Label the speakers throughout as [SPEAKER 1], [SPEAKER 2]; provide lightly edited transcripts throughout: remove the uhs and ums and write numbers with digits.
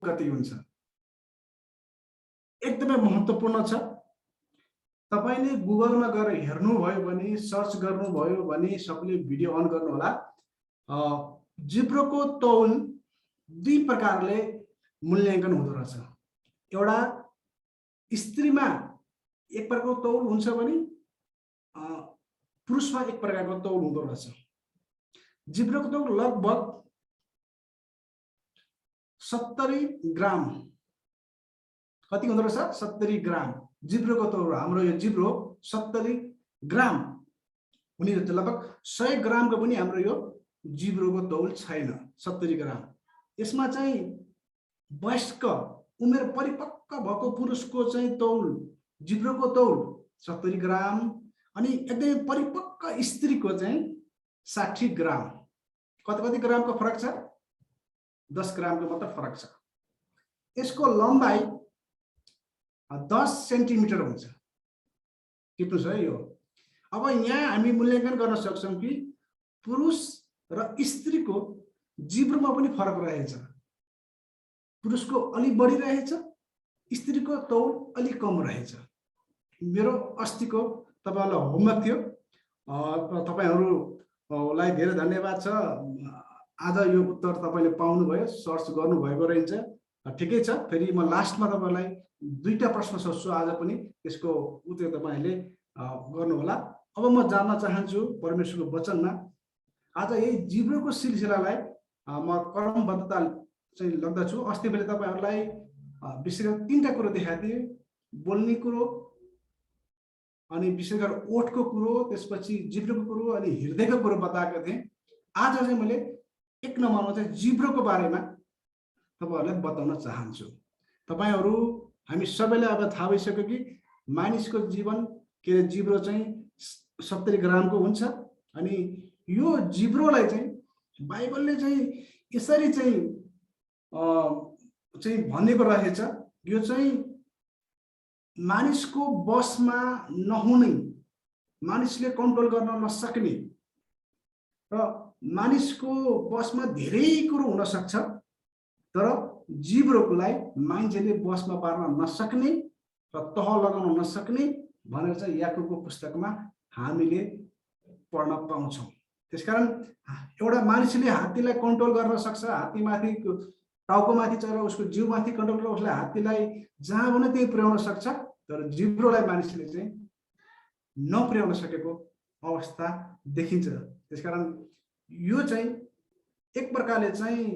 [SPEAKER 1] कति हुन्छ एकदमै महत्त्वपूर्ण छ। तपाईले गुगलमा गएर हेर्नुभयो भने, सर्च गर्नुभयो भने सबले भिडियो अन गर्नु होला। जिब्रोको तौल दुई प्रकारले मूल्याङ्कन हुँदो रहेछ। एउटा स्त्रीमा एक प्रकारको तौल हुन्छ भने पुरुषमा एक प्रकारको तौल हुँदो रहेछ। जिब्रोको तौल लगभग 70 ग्राम कति हुँदो रहेछ? 70 ग्राम जिब्रोको तौल। हाम्रो यो जिब्रो 70 ग्राम हुने रहेछ। लगभग 100 ग्रामको पनि हाम्रो यो जिब्रोको तौल छैन। 70 ग्राम। यसमा चाहिँ वयस्क उमेर परिपक्व भएको पुरुषको चाहिँ तौल, जिब्रोको तौल 70 ग्राम, अनि एकदमै परिपक्व स्त्रीको चाहिँ 60 ग्राम। कति ग्रामको फरक छ? 10 ग्रामको मात्र फरक छ। यसको लम्बाइ 10 सेन्टिमिटर हुन्छ। टिप्नुहोस् है यो। अब यहाँ हामी मूल्याङ्कन गर्न सक्छौं कि पुरुष र स्त्रीको जिब्रोमा पनि फरक रहेछ। पुरुषको अलि बढी रहेछ, स्त्रीको तौल अलि कम रहेछ। मेरो अस्तिको तपाईहरुलाई होमवर्क थियो। तपाईहरुलाई धेरै धन्यवाद छ। आज यो उत्तर तपाईले पाउनु भयो, सर्च गर्नु भएको रहेछ। ठिकै छ। फेरि म लास्टमा तपाईहरुलाई दुईटा प्रश्न सोध्छु आज पनि, त्यसको उत्तर तपाईले गर्नु होला। अब म जान्न चाहन्छु परमेश्वरको वचनमा। आज यही जिब्रोको सिलसिलालाई म क्रमबद्धता चाहिँ लग्दछु। अस्ति मैले तपाईहरुलाई विशेष गरी तीनटा कुरो देखाएको थिएँ। बोल्ने कुरो, अनि विशेष गरी ओठको कुरो, त्यसपछि जिब्रोको कुरो, अनि हृदयको कुरो बताएको थिएँ। आज चाहिँ मैले एक नम्बरमा चाहिँ जिब्रोको बारेमा तपाईहरुलाई बताउन चाहन्छु। तपाईहरु हामी सबैलाई अब थाहा भइसक्यो कि मानिसको जीवन के जिब्रो चाहिँ 70 ग्रामको हुन्छ। अनि यो जिब्रोलाई चाहिँ बाइबलले चाहिँ यसरी चाहिँ भनेको रहेछ। यो चाहिँ मानिसको बसमा नहुने, मानिसले कन्ट्रोल गर्न नसक्ने, र मानिसको बसमा धेरै कुरो हुन सक्छ, तर जिब्रोकोलाई मान्छेले बसमा पार्न नसक्ने र तह लगाउन नसक्ने भनेर चाहिँ याकुबको पुस्तकमा हामीले पढ्न पाउँछौं। त्यसकारण एउटा मानिसले हात्तीलाई कन्ट्रोल गर्न सक्छ, हात्तीमाथि टाउकोमाथि चढेर उसको जिउमाथि कन्ट्रोल गरेर उसले हात्तीलाई जहाँ भने त्यही पुर्याउन सक्छ, तर जिब्रोलाई मानिसले चाहिँ नपुर्याउन सकेको अवस्था देखिन्छ। त्यसकारण यो चाहिँ एक प्रकारले चाहिँ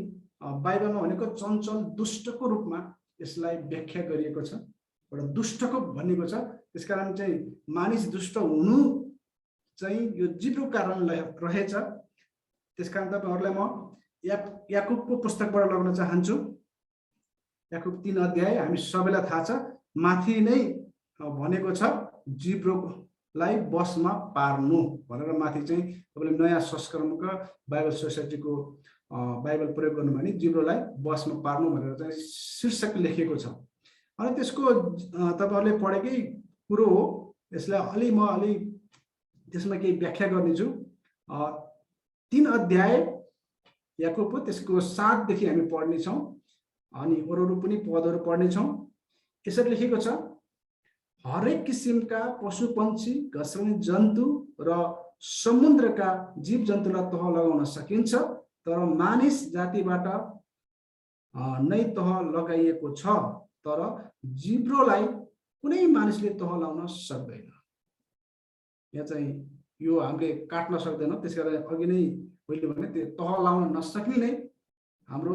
[SPEAKER 1] बाइबलमा भनेको चञ्चल दुष्टको रूपमा यसलाई व्याख्या गरिएको छ। एउटा दुष्टको भनिएको छ। त्यसकारण चाहिँ मानिस दुष्ट हुनु चाहिँ यो जिब्रो कारणले रहेछ। त्यसकारण तपाईहरुलाई म याकुबको पुस्तकबाट लग्न चाहन्छु। याकुब 3 अध्याय हामी सबैलाई थाहा छ। माथि नै भनेको छ जिब्रोलाई बसमा पार्नु भनेर। माथि चाहिँ तपाईले नयाँ संस्करणको बाइबल सोसाइटीको बाइबल प्रयोग गर्नु भने जिब्रोलाई बसमा पार्नु भनेर चाहिँ शीर्षक लेखिएको छ। अनि त्यसको तपाईहरुले पढेकै कुरो हो। यसलाई म अलि त्यसमा केही व्याख्या गर्नेछु। 3 अध्याय याकुबको त्यसको 7 देखि हामी पढ्ने छौं, अनि अरू पनि पदहरू पढ्ने छौं। यसरी लेखेको छ, हरेक किसिमका पशु पक्षी, घस्रने जन्तु र समुद्रका जीव जन्तुलाई तह लगाउन सकिन्छ, तर मानिस जातिबाट नै तह लगाइएको छ, तर जिब्रोलाई कुनै मानिसले तह लगाउन सक्दैन। यहाँ चाहिँ यो हामीले काट्न सक्दैन। त्यसकारण अघि नै मैले भने त्यो तह लगाउन नसक्ने नै हाम्रो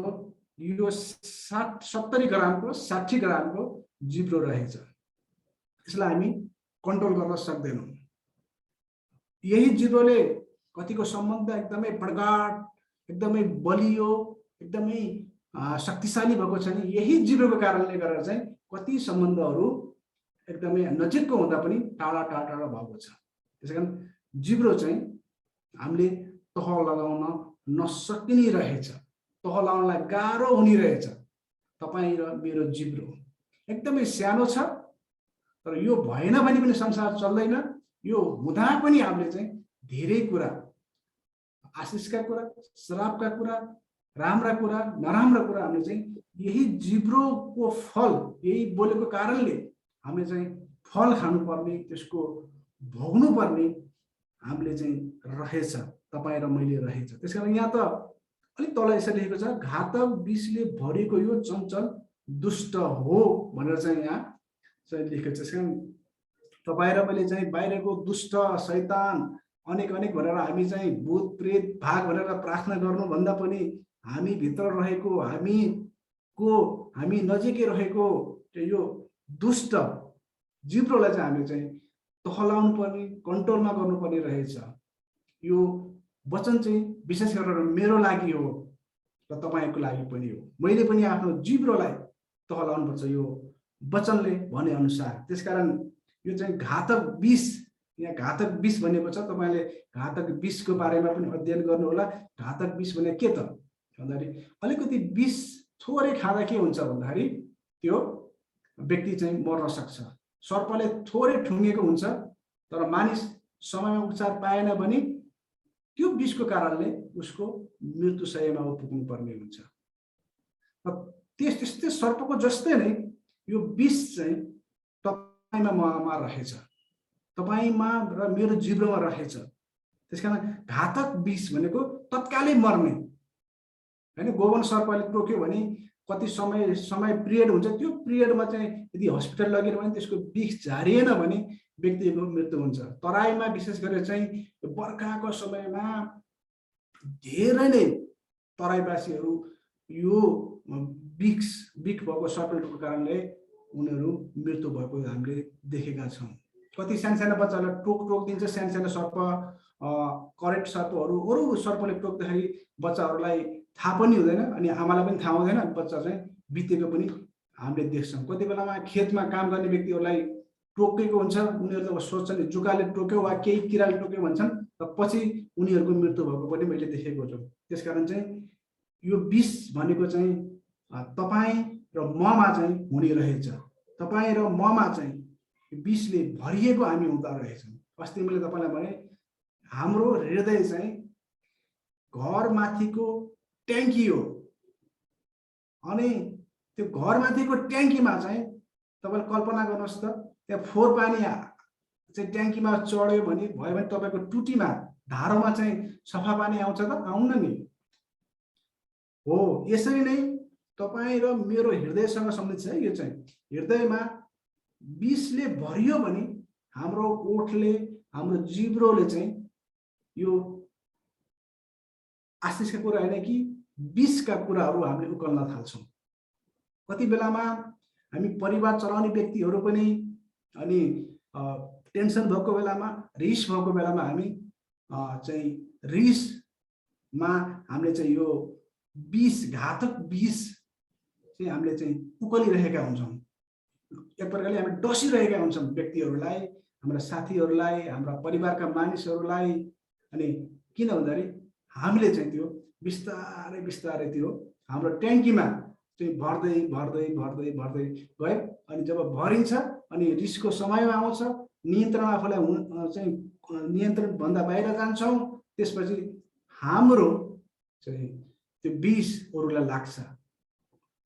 [SPEAKER 1] यो 70 ग्रामको 60 ग्रामको जिब्रो रहेछ। यसलाई हामी कन्ट्रोल गर्न सक्दैनौं। यही जिब्रोले कतिको सम्बन्ध एकदमै प्रगाढ, एकदमै बलियो, एकदमै शक्तिशाली भएको छ नि। यही जिब्रोको कारणले गरेर चाहिँ कति सम्बन्धहरू एकदमै नजिकको हुँदा पनि टाढा टाढा भएको छ। त्यसकारण जिब्रो चाहिँ हामीले तह लगाउन नसकिने रहेछ। तह लगाउनलाई गाह्रो हुने रहेछ। तपाई र मेरो जिब्रो एकदमै सानो छ, तर यो भएन भने पनि संसार चल्दैन। यो हुँदा पनि हामीले चाहिँ धेरै कुरा, आशिषका कुरा, श्रापका कुरा राम्रा कुरा नराम्रा कुरा हामीले चाहिँ यही जिब्रोको फल, यही बोलेको कारणले हामीले चाहिँ फल खानुपर्ने, त्यसको भोग्नुपर्ने हामीले चाहिँ रहेछ, तपाईँ र मैले रहेछ। त्यसकारण यहाँ त अलिक तल यसरी लेखेको छ, घातक विषले भरिएको यो चञ्चल दुष्ट हो भनेर चाहिँ यहाँ चाहिँ लेखेको छ। त्यसकारण तपाईँ र मैले चाहिँ बाहिरको दुष्ट शैतान अनेक अनेक भनेर हामी चाहिँ भूत प्रेत भाग भनेर प्रार्थना गर्नुभन्दा पनि हामी भित्र रहेको, हामी नजिकै रहेको यो दुष्ट जिब्रोलाई चाहिँ हामीले चाहिँ तहलाउनु पर्ने, कन्ट्रोलमा गर्नुपर्ने रहेछ। यो वचन चाहिँ विशेष गरेर मेरो लागि हो र तपाईँको लागि पनि हो। मैले पनि आफ्नो जिब्रोलाई तहलाउनुपर्छ यो वचनले भने अनुसार। त्यसकारण यो चाहिँ घातक विष, यहाँ घातक विष भनेको छ, तपाईँले घातक विषको बारेमा पनि अध्ययन गर्नु होला। घातक विष भने के त भन्दाखेरि अलिकति विष थोरै खाँदा के हुन्छ भन्दाखेरि त्यो व्यक्ति चाहिँ मर्न सक्छ। सर्पले थोरै ठुङ्गेको हुन्छ तर मानिस समयमा उपचार पाएन भने त्यो विषको कारणले उसको मृत्युशय्यामा पुग्नु पर्ने हुन्छ। त्यस्तै सर्पको जस्तै नै यो विष चाहिँ तपाईमा ममा रहेछ, तपाईमा र मेरो जिब्रोमा रहेछ। त्यसकारण घातक विष भनेको तत्कालै मर्ने हैन। गोवन सर्पले टोक्यो भने कति समय पिरियड हुन्छ, त्यो पिरियडमा चाहिँ यदि हस्पिटल लगेर भने त्यसको विष झारिएन भने व्यक्तिको मृत्यु हुन्छ। तराईमा विशेष गरेर चाहिँ बर्खाको समयमा धेरै नै तराईवासीहरू यो विष भएको सर्पको कारणले उनीहरू मृत्यु भएको हामीले देखेका छौँ। कति सानो बच्चालाई टोक दिन्छ, सानो सर्प, करेन्ट सर्पहरू, अरू सर्पले टोक्दाखेरि बच्चाहरूलाई थाहा पनि हुँदैन अनि आमालाई पनि थाहा हुँदैन, बच्चा चाहिँ बितेको पनि हामीले देख्छौँ। कति बेलामा खेतमा काम गर्ने व्यक्तिहरूलाई टोकेको हुन्छ, उनीहरू त सोच्छन् जुकाले टोक्यो वा केही किराले टोक्यो भन्छन् र पछि उनीहरूको मृत्यु भएको पनि मैले देखेको छु। त्यसकारण चाहिँ यो विष भनेको चाहिँ तपाईँ र ममा चाहिँ हुने रहेछ। तपाईँ र ममा चाहिँ विषले भरिएको हामी हुँदा रहेछौँ। अस्ति मैले तपाईँलाई भने हाम्रो हृदय चाहिँ घरमाथिको ट्याङ्की हो अनि त्यो घरमाथिको ट्याङ्कीमा चाहिँ तपाईँले कल्पना गर्नुहोस् त, त्यहाँ फोहोर पानी चाहिँ ट्याङ्कीमा चढ्यो भने भयो भने तपाईँको टुटीमा धारोमा चाहिँ सफा पानी आउँछ त? आउन नि हो। यसरी नै तपाईँ र मेरो हृदयसँग सम्बन्धित छ। यो चाहिँ हृदयमा विषले भरियो भने हाम्रो ओठले, हाम्रो जिब्रोले चाहिँ यो आशिषका कुरा होइन कि विषका कुराहरू हामीले उकल्न थाल्छौँ। कति बेलामा हामी परिवार चलाउने व्यक्तिहरू पनि अनि टेन्सन भएको बेलामा, रिस भएको बेलामा हामी चाहिँ रिसमा हामीले चाहिँ यो विष, घातक विष चाहिँ हामीले चाहिँ उकलिरहेका हुन्छौँ। एक प्रकारले हामी डसिरहेका हुन्छौँ व्यक्तिहरूलाई, हाम्रा साथीहरूलाई, हाम्रा परिवारका मानिसहरूलाई। अनि किन भन्दाखेरि हामीले चाहिँ त्यो बिस्तारै बिस्तारै त्यो हाम्रो ट्याङ्कीमा चाहिँ भर्दै भर्दै भर्दै भर्दै गयो। अनि जब भरिन्छ अनि रिसको समयमा आउँछ, नियन्त्रण आफूलाई चाहिँ नियन्त्रणभन्दा बाहिर जान्छौँ, त्यसपछि हाम्रो चाहिँ त्यो विष अरूलाई लाग्छ।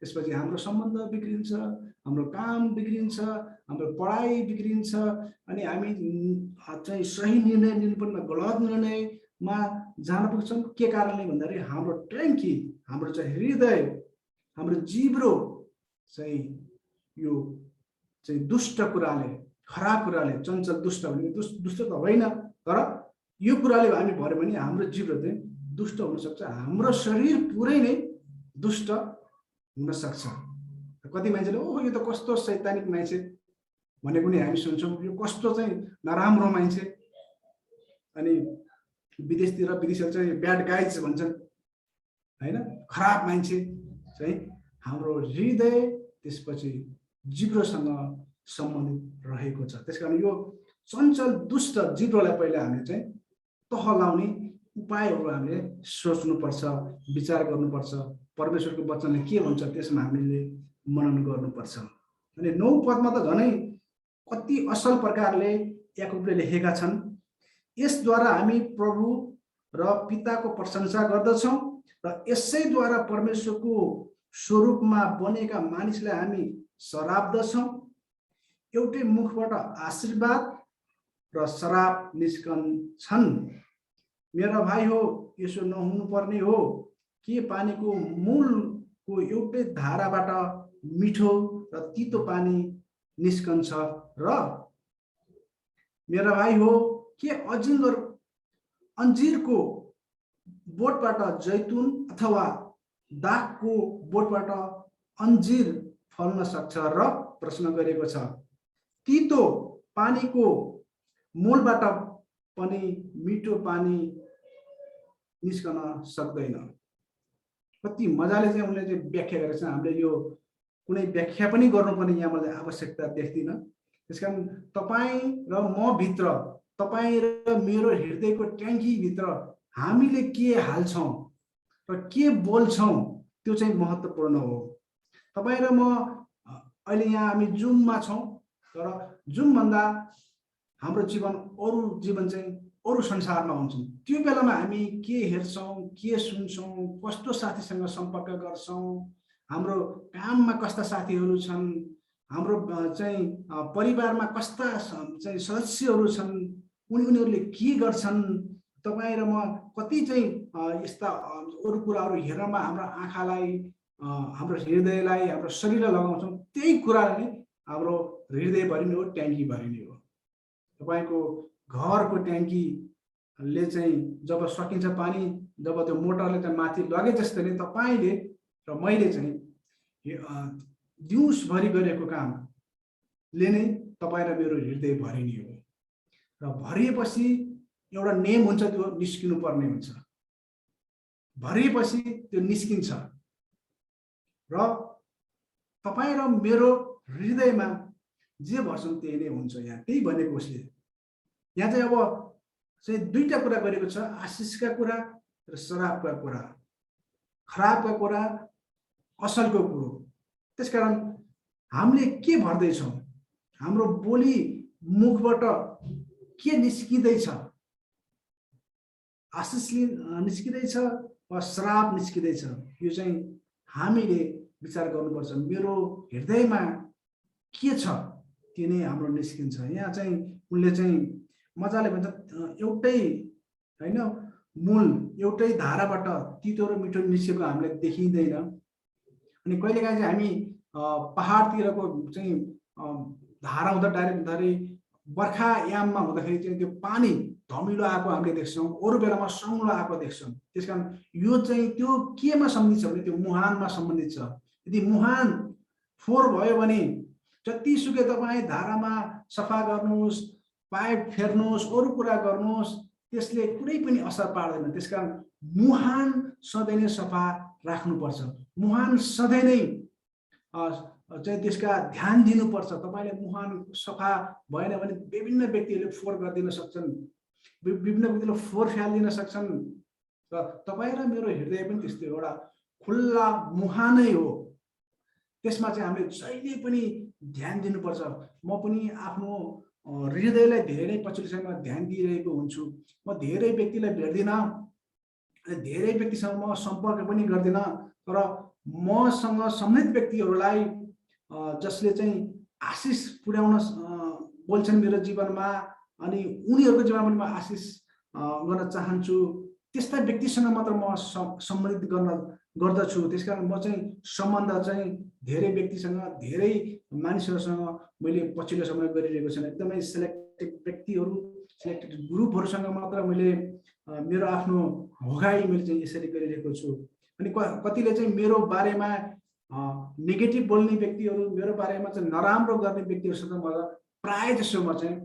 [SPEAKER 1] त्यसपछि हाम्रो सम्बन्ध बिग्रिन्छ, हाम्रो काम बिग्रिन्छ, हाम्रो पढाइ बिग्रिन्छ अनि हामी चाहिँ सही निर्णय लिनुपर्ने गलत निर्णयमा जान पुग्छौँ। के कारणले भन्दाखेरि हाम्रो ट्याङ्की, हाम्रो चाहिँ हृदय, हाम्रो जिब्रो चाहिँ यो चाहिँ दुष्ट कुराले, खराब कुराले, चञ्चल दुष्ट भने दुष्ट त होइन, तर यो कुराले हामी भर्यो भने हाम्रो जिब्रो चाहिँ दुष्ट हुनसक्छ। हाम्रो शरीर पुरै नै दुष्ट हुन सक्छ। कति मान्छेले ओहो यो त कस्तो शैतानिक मान्छे भनेको नि हामी सुन्छौँ, यो कस्तो चाहिँ नराम्रो मान्छे, अनि विदेशतिर विदेशीहरू चाहिँ ब्याड गाइज भन्छन् हैन, खराब मान्छे चाहिँ हाम्रो हृदय त्यसपछि जिब्रोसँग सम्बन्धित रहेको छ। त्यसकारण यो चञ्चल दुष्ट जिब्रोलाई पहिला हामीले चाहिँ तहलाउने उपायहरू हामीले सोच्नुपर्छ, विचार गर्नुपर्छ। परमेश्वरको वचनले के भन्छ त्यसमा हामीले मनन गर्नुपर्छ। अनि 9 पदमा त झनै कति असल प्रकारले याकुबले लेखेका छन्, यसद्वारा हामी प्रभु र पिताको प्रशंसा गर्दछौँ र यसैद्वारा परमेश्वरको स्वरूपमा बनेका मानिसलाई हामी श्राप्दछौँ। एउटै मुखबाट आशीर्वाद र श्राप निस्कन्छन्। मेरा भाइ हो, यसो नहुनु पर्ने हो कि पानीको मूलको एउटै धाराबाट मिठो र तीतो पानी निस्कन्छ र मेरा भाइ हो, के अन्जिरको बोटबाट जैतुन अथवा दाखको बोटबाट अन्जिर फल्न सक्छ र प्रश्न गरेको छ। तीतो पानीको मूलबाट पनि मिठो पानी निस्कन सक्दैन। कति मजाले चाहिँ उनले चाहिँ व्याख्या गरेका छन्। हामीले यो कुनै व्याख्या पनि गर्नुपर्ने यहाँ मैले आवश्यकता देख्दिनँ। त्यसकारण तपाईँ र म भित्र, तपाईँ र मेरो हृदयको ट्याङ्की भित्र हामीले के हाल्छौँ र के बोल्छौँ त्यो चाहिँ महत्त्वपूर्ण हो। तपाईँ र म अहिले यहाँ हामी जुममा छौँ, तर जुमभन्दा हाम्रो जीवन अरू जीवन चाहिँ अरू संसारमा हुन्छन्। त्यो बेलामा हामी के हेर्छौँ, के सुन्छौँ, कस्तो साथीसँग सम्पर्क गर्छौँ, हाम्रो काममा कस्ता साथीहरू छन्, हाम्रो चाहिँ परिवारमा कस्ता चाहिँ सदस्यहरू छन्, उनीहरूले के गर्छन्, तपाईँ र म कति चाहिँ यस्ता अरू कुराहरू हेर्नमा हाम्रो आँखालाई, हाम्रो हृदयलाई, हाम्रो शरीरलाई लगाउँछौँ। त्यही कुराले नै हाम्रो हृदय भरिने हो, ट्याङ्की भरिने हो। तपाईँको घरको ट्याङ्कीले चाहिँ जब सकिन्छ पानी, जब त्यो मोटरले चाहिँ माथि लगे जस्तै नै तपाईँले र मैले चाहिँ दिउँसभरि गरेको कामले नै तपाईँ र मेरो हृदय भरिने हो। र भरिएपछि एउटा नेम हुन्छ, त्यो निस्किनु पर्ने हुन्छ। भरिएपछि त्यो निस्किन्छ र तपाईँ र मेरो हृदयमा जे भर्छौँ त्यही नै हुन्छ। यहाँ त्यही भनेको उसले। यहाँ चाहिँ अब चाहिँ दुईटा कुरा गरेको छ, आशिषका कुरा र श्रापका कुरा, खराबका कुरा, असलको कुरो। त्यसकारण हामीले के भर्दैछौँ, हाम्रो बोली मुखबाट के निस्किँदैछ, आशिष निस्किँदैछ वा श्राप निस्किँदैछ, यो चाहिँ हामीले विचार गर्नुपर्छ। मेरो हृदयमा के छ त्यो नै हाम्रो निस्किन्छ। यहाँ चाहिँ उनले चाहिँ मजाले भन्छ, एउटै होइन मूल, एउटै धाराबाट तीतो र मिठो निस्केको हामीले देखिँदैन। अनि कहिलेकाहीँ चाहिँ हामी पहाडतिरको चाहिँ धारा हुँदा डाइरेक्ट बर्खा याममा हुँदाखेरि चाहिँ त्यो पानी धमिलो आएको हामीले देख्छौँ, अरू बेलामा सङ्लो आएको देख्छौँ। त्यसकारण यो चाहिँ त्यो केमा सम्बन्धित छ भने त्यो मुहानमा सम्बन्धित छ। यदि मुहान फोहोर भयो भने जतिसुकै तपाईँ धारामा सफा गर्नुहोस्, पाइप फेर्नुहोस्, अरू कुरा गर्नुहोस्, त्यसले कुनै पनि असर पार्दैन। त्यसकारण मुहान सधैँ नै सफा राख्नुपर्छ। मुहान सधैँ नै चाहिँ त्यसका ध्यान दिनुपर्छ। तपाईँले मुहान सफा भएन भने विभिन्न व्यक्तिहरूले फोहोर गरिदिन सक्छन्, विभिन्न व्यक्तिले फोहोर फालिदिन सक्छन्। र तपाईँ र मेरो हृदय पनि त्यस्तै एउटा खुल्ला मुहानै हो। त्यसमा चाहिँ हामीले जहिले पनि ध्यान दिनुपर्छ। म पनि आफ्नो हृदयलाई धेरै नै पछिल्लो समयमा ध्यान दिइरहेको हुन्छु। म धेरै व्यक्तिलाई भेट्दिनँ, धेरै व्यक्तिसँग म सम्पर्क पनि गर्दिनँ, तर मसँग सम्बन्धित व्यक्तिहरूलाई जसले चाहिँ आशिष पुर्याउन बोल्छन् मेरो जीवनमा, अनि उनीहरूको जीवनमा पनि म आशिष गर्न चाहन्छु, त्यस्ता व्यक्तिसँग मात्र म सम्बन्धित गर्दछु। त्यसकारण म चाहिँ सम्बन्ध चाहिँ धेरै व्यक्तिसँग, धेरै मानिसहरूसँग मैले पछिल्लो समय गरिरहेको छु। एकदमै सेलेक्टेड व्यक्तिहरू, सेलेक्टेड ग्रुपहरूसँग मात्र मैले मेरो आफ्नो भोगाई मैले चाहिँ यसरी गरिरहेको छु। अनि कतिले चाहिँ मेरो बारेमा नेगेटिभ बोल्ने व्यक्तिहरू, मेरो बारेमा चाहिँ नराम्रो गर्ने व्यक्तिहरूसँग म प्रायः जसो म चाहिँ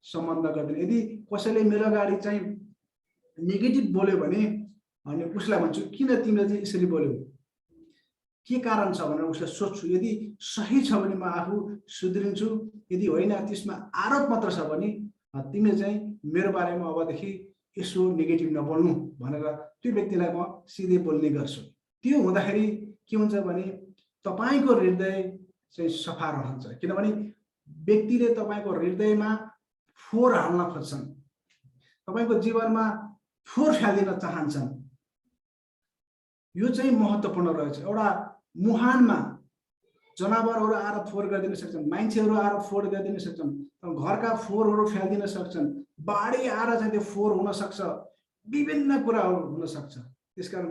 [SPEAKER 1] सम्बन्ध गर्दिनँ। यदि कसैले मेरो अगाडि चाहिँ नेगेटिभ बोल्यो भने अनि उसलाई भन्छु, किन तिमीले चाहिँ यसरी बोल्यौ, के कारण छ भनेर उसलाई सोध्छु। यदि सही छ भने म आफू सुध्रिन्छु, यदि होइन त्यसमा आरोप मात्र छ भने तिमीले चाहिँ मेरो बारेमा अबदेखि यसो नेगेटिभ नबोल्नु भनेर त्यो व्यक्तिलाई म सिधै बोल्ने गर्छु। त्यो हुँदाखेरि के हुन्छ भने तपाईँको हृदय चाहिँ सफा रहन्छ। किनभने व्यक्तिले तपाईँको हृदयमा फोहोर हाल्न खोज्छन्, तपाईँको जीवनमा फोहोर फालिदिन चाहन्छन्। यो चाहिँ महत्त्वपूर्ण रहेछ। एउटा मुहानमा जनावरहरू आएर फोहोर गरिदिन सक्छन्, मान्छेहरू आएर फोहोर गरिदिन सक्छन्, घरका फोहोरहरू फ्यालिदिन सक्छन्, बाढी आएर चाहिँ त्यो फोहोर हुन सक्छ, विभिन्न कुराहरू हुन सक्छ। त्यसकारण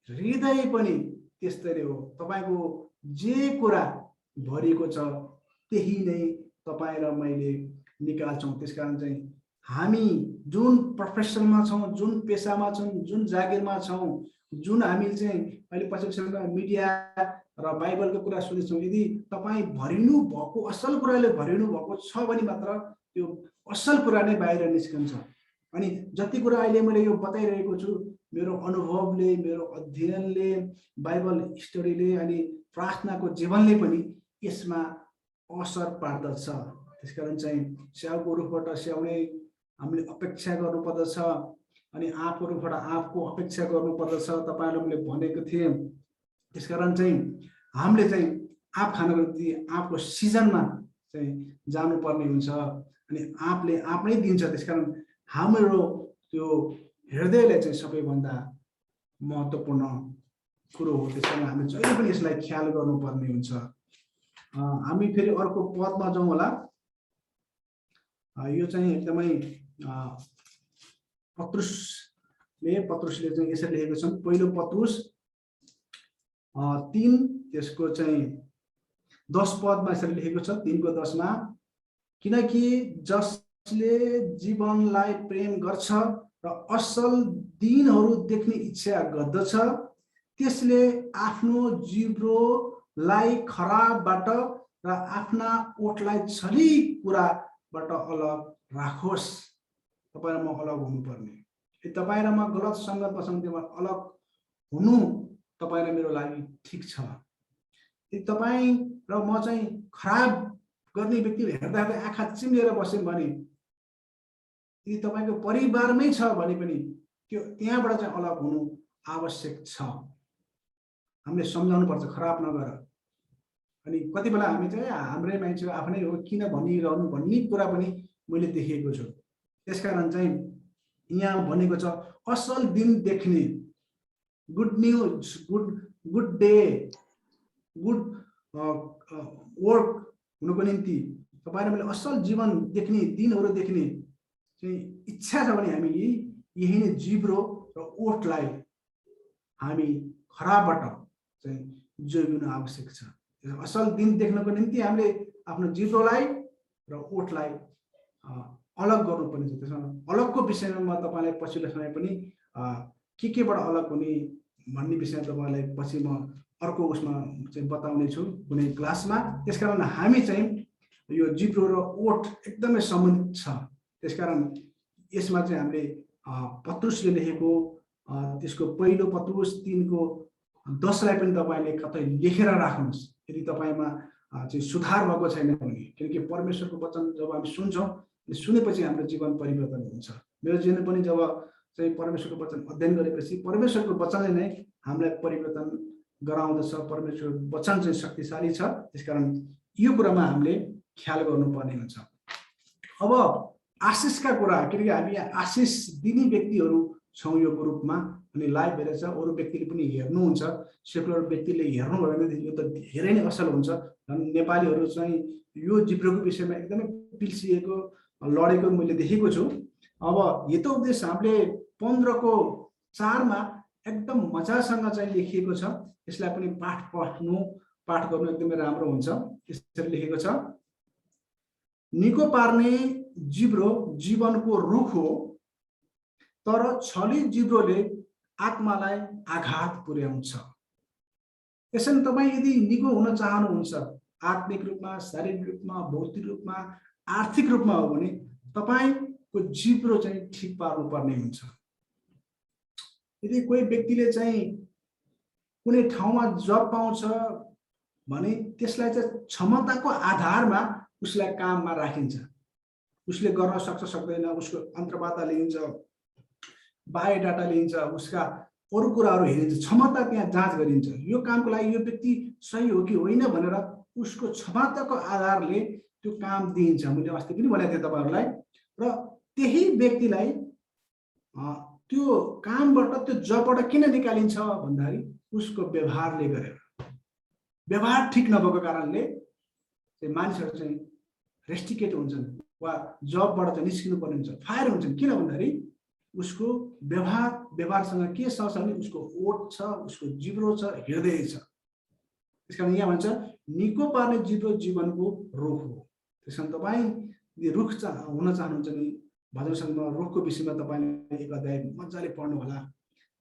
[SPEAKER 1] हृदय पनि त्यस्तै हो। तपाईको जे कुरा भरिएको छ त्यही नै तपाईँ र मैले निकाल्छौँ। त्यसकारण चाहिँ हामी जुन प्रोफेसनमा छौँ, जुन पेसामा छौँ, जुन जागिरमा छौँ, जुन हामी चाहिँ अहिले पछिल्लो समयमा मिडिया र बाइबलको कुरा सुनेछौँ, यदि तपाईँ भरिनु भएको असल कुराले भरिनु भएको छ भने मात्र त्यो असल कुरा नै बाहिर निस्कन्छ। अनि जति कुरा अहिले मैले यो बताइरहेको छु, मेरो अनुभवले, मेरो अध्ययनले, बाइबल स्टडीले अनि प्रार्थनाको जीवनले पनि यसमा असर पार्दछ। त्यसकारण चाहिँ स्याउको रुखबाट स्याउले हामीले अपेक्षा गर्नुपर्दछ अनि आँपको रुखबाट आँपको अपेक्षा गर्नुपर्दछ, तपाईँहरूले मैले भनेको थिएँ। त्यसकारण चाहिँ हामीले चाहिँ आँप खानको निम्ति आँपको सिजनमा चाहिँ जानुपर्ने हुन्छ अनि आँपले आँप नै दिन्छ। त्यसकारण हाम्रो त्यो हृदयले चाहिँ सबैभन्दा महत्त्वपूर्ण कुरो हो। त्यसकारण हामीले जहिले पनि यसलाई ख्याल गर्नुपर्ने हुन्छ। हामी फेरि अर्को पदमा जाउँ होला। यो चाहिँ एकदमै पत्रुसले चाहिँ यसरी लेखेको छ, पहिलो पत्रुस 3 त्यसको चाहिँ 10 पदमा यसरी लेखेको छ, 3 को 10 मा, किनकि जसले जीवनलाई प्रेम गर्छ र असल दिनहरू देख्ने इच्छा गर्दछ त्यसले आफ्नो जिब्रोलाई खराबबाट र आफ्ना ओठलाई छली कुराबाट अलग राखोस्। तपाईँ र म अलग हुनुपर्ने, तपाईँ र म गलत सङ्गतमा छौँ, त्योमा अलग हुनु तपाईँ र मेरो लागि ठिक छ। तपाईँ र म चाहिँ खराब गर्ने व्यक्तिले हेर्दा हेर्दै आँखा चिम्लेर बस्यौँ भने, यदि तपाईँको परिवारमै छ भने पनि त्यो त्यहाँबाट चाहिँ अलग हुनु आवश्यक छ। हामीले सम्झाउनु पर्छ खराब नगर। अनि कति बेला हामी चाहिँ हाम्रै मान्छे आफ्नै हो किन भनिरहनु भन्ने कुरा पनि मैले देखेको छु। त्यसकारण चाहिँ यहाँ भनेको छ असल दिन देख्ने, good news, good day, good work हुनुको निम्ति तपाईँ मैले असल जीवन देख्ने, दिनहरू देख्ने चाहिँ इच्छा छ भने हामी यही नै जिब्रो र ओठलाई हामी खराबबाट चाहिँ जोगिनु आवश्यक छ। असल दिन देख्नको निम्ति हामीले आफ्नो जिब्रोलाई र ओठलाई अलग गर्नुपर्ने छ। त्यसमा अलगको विषयमा म तपाईँलाई पछिल्लो समय पनि केबाट अलग हुने भन्ने विषयमा तपाईँलाई पछि म अर्को उसमा चाहिँ बताउने छु कुनै क्लासमा। त्यसकारण हामी चाहिँ यो जिब्रो र ओठ एकदमै सम्बन्धित छ। त्यसकारण यसमा चाहिँ हामीले पत्रुसले लेखेको त्यसको पहिलो पत्रुस 3 को 10 लाई पनि तपाईँले कतै लेखेर राख्नुहोस् यदि तपाईँमा चाहिँ सुधार भएको छैन भने। किनकि परमेश्वरको वचन जब हामी सुन्छौँ, सुनेपछि हाम्रो जीवन परिवर्तन हुन्छ। मेरो जीवन पनि जब चाहिँ परमेश्वरको वचन अध्ययन गरेपछि परमेश्वरको वचनले नै हामीलाई परिवर्तन गराउँदछ। परमेश्वरको वचन चाहिँ शक्तिशाली छ। त्यसकारण यो कुरामा हामीले ख्याल गर्नुपर्ने हुन्छ। अब आशिषका कुरा, किनकि हामी आशिष दिने व्यक्तिहरू छौँ यो ग्रुपमा अनि लाइभ हेरेछ अरू व्यक्तिले पनि हेर्नुहुन्छ। सेकुलर व्यक्तिले हेर्नुभयो भने यो त धेरै नै असल हुन्छ। नेपालीहरू चाहिँ यो जिब्रोको विषयमा एकदमै पिल्सिएको लडेको मैले देखेको छु। अब यो उपदेश हामीले 15 को 4 मा एकदम मजासँग चाहिँ लेखिएको छ। यसलाई पनि पाठ गर्नु एकदमै राम्रो हुन्छ। यसरी लेखेको छ, निको पार्ने जिब्रो जीवनको रुख हो, तर छली जिब्रोले आत्मालाई आघात पुर्याउँछ। यसरी तपाईँ यदि निको हुन चाहनुहुन्छ आत्मिक रूपमा, शारीरिक रूपमा, भौतिक रूपमा, आर्थिक रूपमा हो भने तपाईँको जिब्रो चाहिँ ठिक पार्नुपर्ने हुन्छ। यदि कोही व्यक्तिले चाहिँ कुनै ठाउँमा जब पाउँछ भने त्यसलाई चाहिँ क्षमताको आधारमा उसलाई काममा राखिन्छ। उसले गर्न सक्छ सक्दैन, उसको अन्तर्वार्ता लिइन्छ, बायोडाटा लिइन्छ, उसका अरू कुराहरू हेरिन्छ, क्षमता त्यहाँ जाँच गरिन्छ। यो कामको लागि यो व्यक्ति सही हो कि होइन भनेर उसको क्षमताको आधारले त्यो काम दिइन्छ। मैले अस्ति पनि भनेको थिएँ तपाईँहरूलाई। र त्यही व्यक्तिलाई त्यो कामबाट, त्यो जबबाट किन निकालिन्छ भन्दाखेरि उसको व्यवहारले गरेर, व्यवहार ठिक नभएको कारणले चाहिँ मानिसहरू चाहिँ रेस्ट्रिकेट हुन्छन् वा जबबाट चाहिँ निस्किनु पर्ने हुन्छ, फायर हुन्छन्। किन भन्दाखेरि उसको व्यवहारसँग के छ भने उसको ओठ छ, उसको जिब्रो छ, हृदय छ। त्यसकारण यहाँ भन्छ निको पार्ने जिब्रो जीवनको रुख हो। त्यसकारण तपाईँ यदि रुख हुन चाहनुहुन्छ भने भजन सङ्घमा रुखको विषयमा तपाईँले एक अध्याय मजाले पढ्नु होला।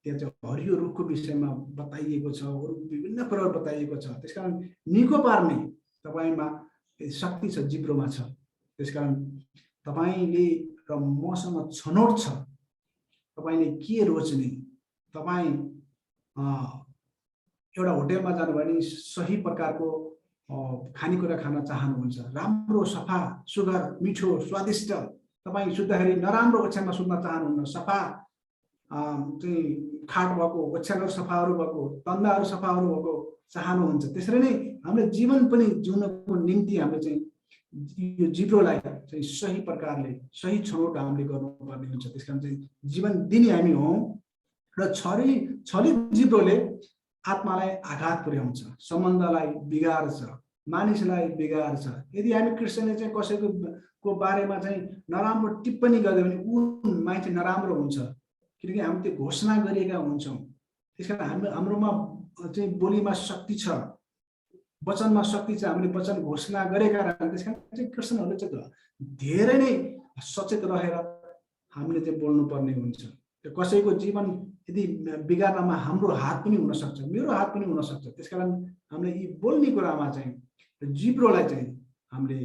[SPEAKER 1] त्यहाँ चाहिँ हरियो रुखको विषयमा बताइएको छ, अरू विभिन्न कुराहरू बताइएको छ। त्यसकारण निको पार्ने तपाईँमा शक्ति छ, जिब्रोमा छ। त्यसकारण तपाईँले र मसँग छनौट छ, तपाईँले के रोज्ने। तपाईँ एउटा होटेलमा जानुभयो भने सही प्रकारको खानेकुरा खान चाहनुहुन्छ, राम्रो सफा सुग्घर मिठो स्वादिष्ट। तपाईँ सुत्दाखेरि नराम्रो ओछ्यानमा सुत्न चाहनुहुन्न, सफा चाहिँ खाट भएको, ओछ्यानहरू सफाहरू भएको, तन्दाहरू सफाहरू भएको चाहनुहुन्छ। त्यसरी नै हाम्रो जीवन पनि जिउनको निम्ति हामीले चाहिँ यो जिब्रोलाई चाहिँ सही प्रकारले सही छनौट हामीले गर्नुपर्ने हुन्छ। त्यसकारण चाहिँ जीवन दिने हामी हौँ र छलित जिब्रोले आत्मालाई आघात पुर्याउँछ, सम्बन्धलाई बिगार्छ, मानिसलाई बिगार्छ। यदि हामी क्रिस्चियनले चाहिँ कसैको बारेमा चाहिँ नराम्रो टिप्पणी गर्यो भने ऊ मान्छे नराम्रो हुन्छ, किनकि हामी त्यो घोषणा गरिएका हुन्छौँ। त्यसकारण हाम्रोमा चाहिँ बोलीमा शक्ति छ, वचनमा शक्ति छ, हामीले वचन घोषणा गरेका कारण। त्यसकारण चाहिँ क्रिस्चियनहरूले चाहिँ धेरै नै सचेत रहेर हामीले चाहिँ बोल्नुपर्ने हुन्छ। कसैको जीवन यदि बिगार्नमा हाम्रो हात पनि हुन सक्छ, मेरो हात पनि हुन सक्छ। त्यसकारण हामीले यी बोल्ने कुरामा चाहिँ जिब्रोलाई चाहिँ हामीले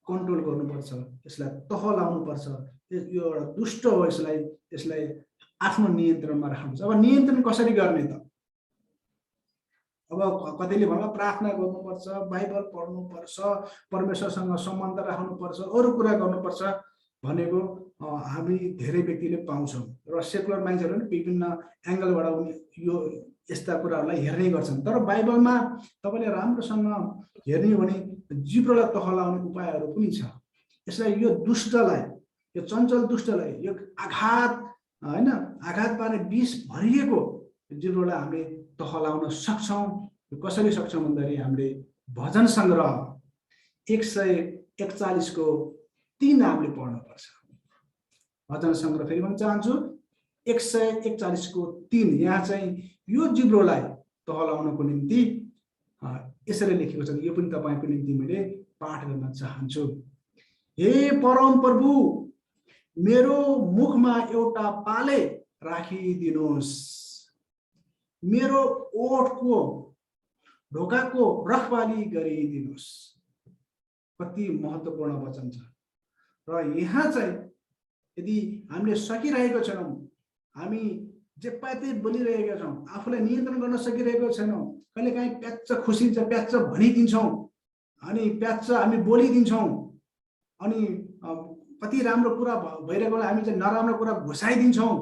[SPEAKER 1] कन्ट्रोल गर्नुपर्छ, यसलाई तह लाउनुपर्छ। यो एउटा दुष्ट हो, यसलाई आफ्नो नियन्त्रणमा राख्नुपर्छ। अब नियन्त्रण कसरी गर्ने त? अब कतैले भन्ला प्रार्थना गर्नुपर्छ, बाइबल पढ्नुपर्छ, परमेश्वरसँग सम्बन्ध राख्नुपर्छ, अरू कुरा गर्नुपर्छ भनेको हामी धेरै व्यक्तिले पाउँछौँ र सेकुलर मान्छेहरू पनि विभिन्न एङ्गलबाट यो यस्ता कुराहरूलाई हेर्ने गर्छन्। तर बाइबलमा तपाईँले राम्रोसँग हेर्ने हो भने जिब्रोलाई तह लाउने उपायहरू पनि छ। यसलाई यो दुष्टलाई, यो चञ्चल दुष्टलाई, यो आघात पार्ने विष भरिएको जिब्रोलाई हामीले तह लाउन सक्छौँ। कसरी सक्छौँ भन्दाखेरि हामीले भजन सङ्ग्रह 141 3 हामीले पढ्नुपर्छ। भजन सङ्ग्रह फेरि भन्न चाहन्छु 141 3। यहाँ चाहिँ यो जिब्रोलाई तह लाउनको निम्ति यसरी लेखेको छ। यो पनि तपाईँको निम्ति मैले पाठ गर्न चाहन्छु। हे परम प्रभु, मेरो मुखमा एउटा पाले राखिदिनुहोस्, मेरो ओठको ढोकाको रखवाली गरिदिनुहोस्। कति महत्त्वपूर्ण वचन छ। र यहाँ चाहिँ यदि हामीले सकिरहेको छैनौँ, हामी जे पाए त्यही बोलिरहेका छौँ, आफूलाई नियन्त्रण गर्न सकिरहेको छैनौँ, कहिलेकाहीँ प्याच्च खुसिन्छ, प्याच्च भनिदिन्छौँ, अनि प्याच्च हामी बोलिदिन्छौँ, अनि कति राम्रो कुरा भइरहेको हामी चाहिँ नराम्रो कुरा घुसाइदिन्छौँ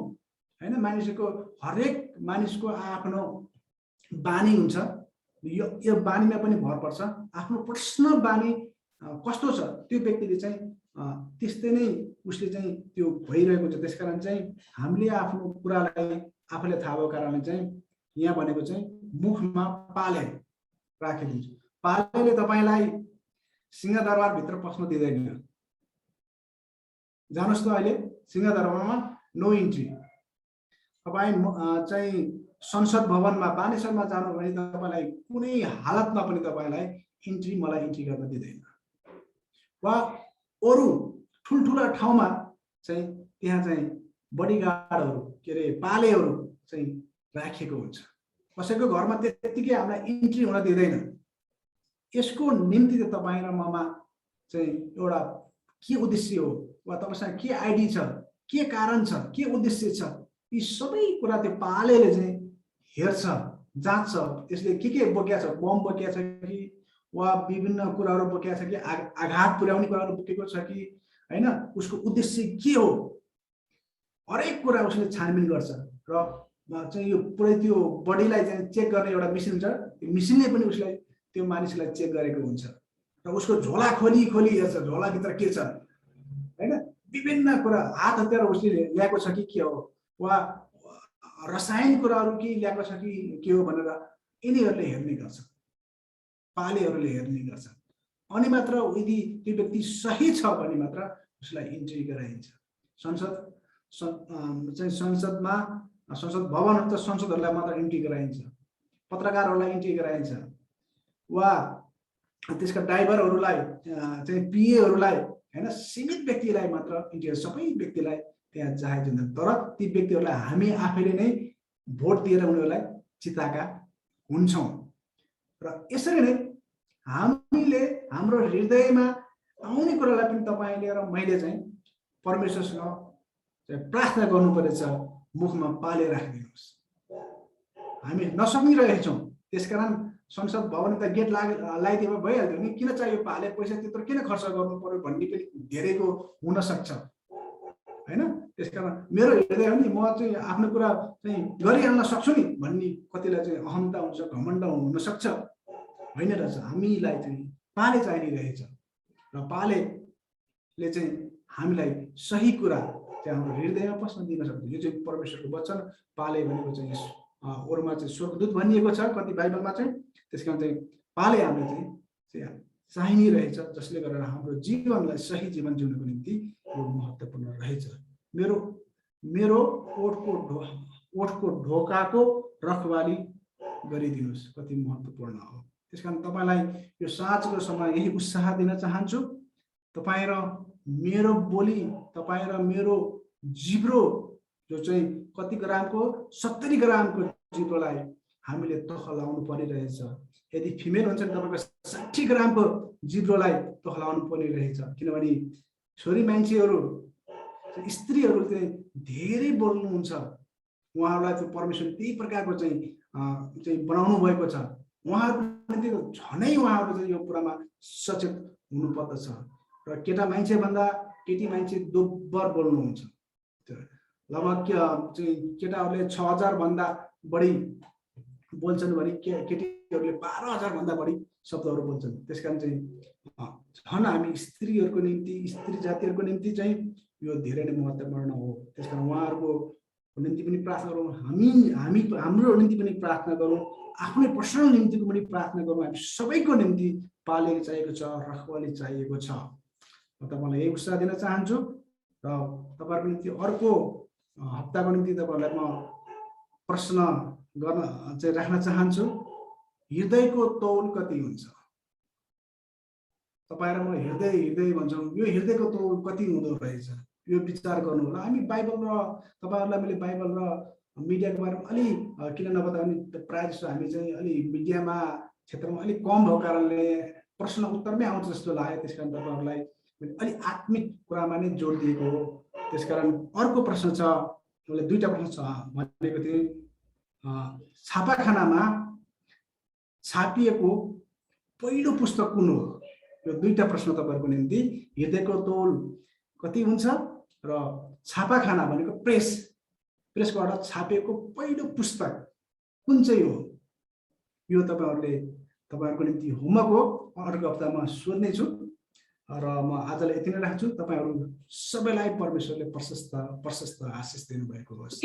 [SPEAKER 1] हैन। मानिसको हरेक मानिसको आफ्नो बानी हुन्छ। यो बानीमा पनि भर पर्छ। आफ्नो पर्सनल बानी कस्तो छ त्यो व्यक्तिले चाहिँ त्यस्तै नै उसले चाहिँ त्यो भइरहेको छ। त्यसकारण चाहिँ हामीले आफ्नो कुरालाई आफूले थाहा भएको कारणले चाहिँ यहाँ भनेको चाहिँ मुखमा पाले राखिदिन्छ। पालेले तपाईँलाई सिंहदरबारभित्र पस्न दिँदैन। जानुहोस् त अहिले सिंहदरबारमा नो इन्ट्री। तपाईँ चाहिँ संसद भवनमा बानेश्वरमा जानु भने तपाईँलाई कुनै हालतमा पनि तपाईँलाई मलाई इन्ट्री गर्न दिँदैन। वा अरू ठुल्ठुला ठाउँमा चाहिँ त्यहाँ चाहिँ बडीगार्डहरू के अरे पालेहरू चाहिँ राखिएको हुन्छ। कसैको घरमा त्यत्तिकै हामीलाई इन्ट्री हुन दिँदैन। यसको निम्ति त तपाईँ र ममा चाहिँ एउटा के उद्देश्य हो वा तपाईँसँग के आइडी छ, के कारण छ, के उद्देश्य छ, यी सबै कुरा त्यो पालेले चाहिँ हेर्छ, जाँच्छ। त्यसले के बोकेको छ, बम बोकेको छ कि वा विभिन्न कुराहरू बोकेको छ कि आघात पुर्याउने कुराहरू बोकेको छ कि हैन, उसको उद्देश्य के हो, हरेक कुरा उसले छानबिन गर्छ। र चाहिँ यो पुरै त्यो बडीलाई चाहिँ चेक गर्ने एउटा मेसिन छ। त्यो मेसिनले पनि उसलाई त्यो मानिसलाई चेक गरेको हुन्छ र उसको झोला खोली हेर्छ, झोलाभित्र के छ हैन। विभिन्न कुरा हात हतियार उसले ल्याएको छ कि के हो, वा रसायन कुराहरू के ल्याएको छ कि के हो भनेर यिनीहरूले हेर्ने गर्छन्, पालेहरूले हेर्ने गर्छन्। अनि मात्र यदि त्यो व्यक्ति सही छ भने मात्र उसलाई इन्ट्री गराइन्छ। संसदमा संसद भवन त संसदहरूलाई मात्र इन्ट्री गराइन्छ, पत्रकारहरूलाई इन्ट्री गराइन्छ, वा त्यसका ड्राइभरहरूलाई चाहिँ पिएहरूलाई हैन, सीमित व्यक्तिलाई मात्र इन्ट्री, सबै व्यक्तिलाई त्यहाँ जाहेर हुन्छ। तर ती व्यक्तिहरूलाई हामी आफैले नै भोट दिएर उनीहरूलाई जिताएका हुन्छौँ। र यसरी नै हामीले हाम्रो हृदयमा आउने कुरालाई पनि तपाईले र मैले चाहिँ परमेश्वरसँग प्रार्थना गर्नुपर्छ, मुखमा पाले राखिदिनुहोस्। हामी नसकिरहेछौँ, त्यसकारण संसद भवन त गेट लगाइदिए भइहाल्थ्यो नि, किन चाहियो पाले, पैसा त्यत्रो किन खर्च गर्नु पर्यो भन्ने पनि धेरैको हुन सक्छ हैन। त्यसकारण मेरो हृदय हो नि, म चाहिँ आफ्नो कुरा चाहिँ गरिहाल्न सक्छु नि भन्ने कतिलाई चाहिँ अहमता हुन्छ, घमण्ड हुन सक्छ, होइन रहेछ। हामीलाई चाहिँ पाले चाहिने रहेछ र पालेले चाहिँ हामीलाई सही कुरा चाहिँ हाम्रो हृदयमा पस्न दिन सक्छ। यो चाहिँ परमेश्वरको वचन। पाले भनेको चाहिँ अरूमा चाहिँ स्वर्गदूत भनिएको छ कति बाइबलमा चाहिँ, त्यसकारण चाहिँ पाले हामीले चाहिँ चाहिने रहेछ, जसले गर्दा हाम्रो जीवनलाई सही जीवन जिउनको निम्ति यो महत्त्वपूर्ण रहेछ। मेरो ओठको ढोकाको रखवाली गरिदिनुहोस्, कति महत्त्वपूर्ण हो। त्यसकारण तपाईलाई यो साँझको समय यही उत्साह दिन चाहन्छु। तपाईँ र मेरो बोली, तपाईँ र मेरो जिब्रो जो चाहिँ कति ग्रामको 70 ग्रामको जिब्रोलाई हामीले तह लाउनु परिरहेछ। यदि फिमेल हुन्छ भने तपाईको 60 ग्रामको जिब्रोलाई तह लाउनु परिरहेछ, किनभने छोरी मान्छेहरू, स्त्रीहरू चाहिँ धेरै बोल्नुहुन्छ। उहाँहरूलाई चाहिँ परमेश्वर त्यही प्रकारको चाहिँ बनाउनु भएको छ। उहाँहरू झनै उहाँहरू चाहिँ यो कुरामा सचेत हुनुपर्दछ। र केटा मान्छे भन्दा केटी मान्छे दोब्बर बोल्नुहुन्छ। लगभग चाहिँ केटाहरूले 6000 भन्दा बढी बोल्छन् भने केटीहरूले 12000 भन्दा बढी शब्दहरू बोल्छन्। त्यसकारण चाहिँ झन् हामी स्त्रीहरूको निम्ति, स्त्री जातिहरूको निम्ति चाहिँ यो धेरै नै महत्त्वपूर्ण हो। त्यसकारण उहाँहरूको निम्ति पनि प्रार्थना गरौँ, हाम्रो निम्ति पनि प्रार्थना गरौँ, आफ्नै पर्सनल निम्तिको पनि प्रार्थना गरौँ। हामी सबैको निम्ति पाले चाहिएको छ, रखवाली चाहिएको छ। म तपाईँलाई यही उत्साह दिन चाहन्छु र तपाईँहरूको निम्ति अर्को हप्ताको निम्ति तपाईँहरूलाई म प्रश्न गर्न चाहिँ राख्न चाहन्छु। हृदयको तौल कति हुन्छ? तपाईँ र म हृदय भन्छौँ, यो हृदयको तौल कति हुँदो रहेछ, यो विचार गर्नु होला। हामी बाइबल र तपाईँहरूलाई मैले बाइबल र मिडियाको बारेमा अलि किन नबता भने प्रायः जस्तो हामी चाहिँ अलि मिडियामा क्षेत्रमा अलिक कम भएको कारणले प्रश्न उत्तरमै आउँछ जस्तो लाग्यो। त्यसकारण तपाईँहरूलाई अलि आत्मिक कुरामा नै जोड दिएको हो। त्यसकारण अर्को प्रश्न छ, मैले 2टा प्रश्न छ भनेको थिएँ। छापाखानामा छापिएको पहिलो पुस्तक कुन हो? यो 2टा प्रश्न तपाईँहरूको निम्ति। हृदयको तौल कति हुन्छ र छापाखाना भनेको प्रेसबाट छापिएको पहिलो पुस्तक कुन चाहिँ हो? यो तपाईँहरूको निम्ति होमवर्क हो। अर्को हप्तामा सोध्नेछु र म आजलाई यति नै राख्छु। तपाईँहरू सबैलाई परमेश्वरले प्रशस्त आशिष दिनुभएको होस्।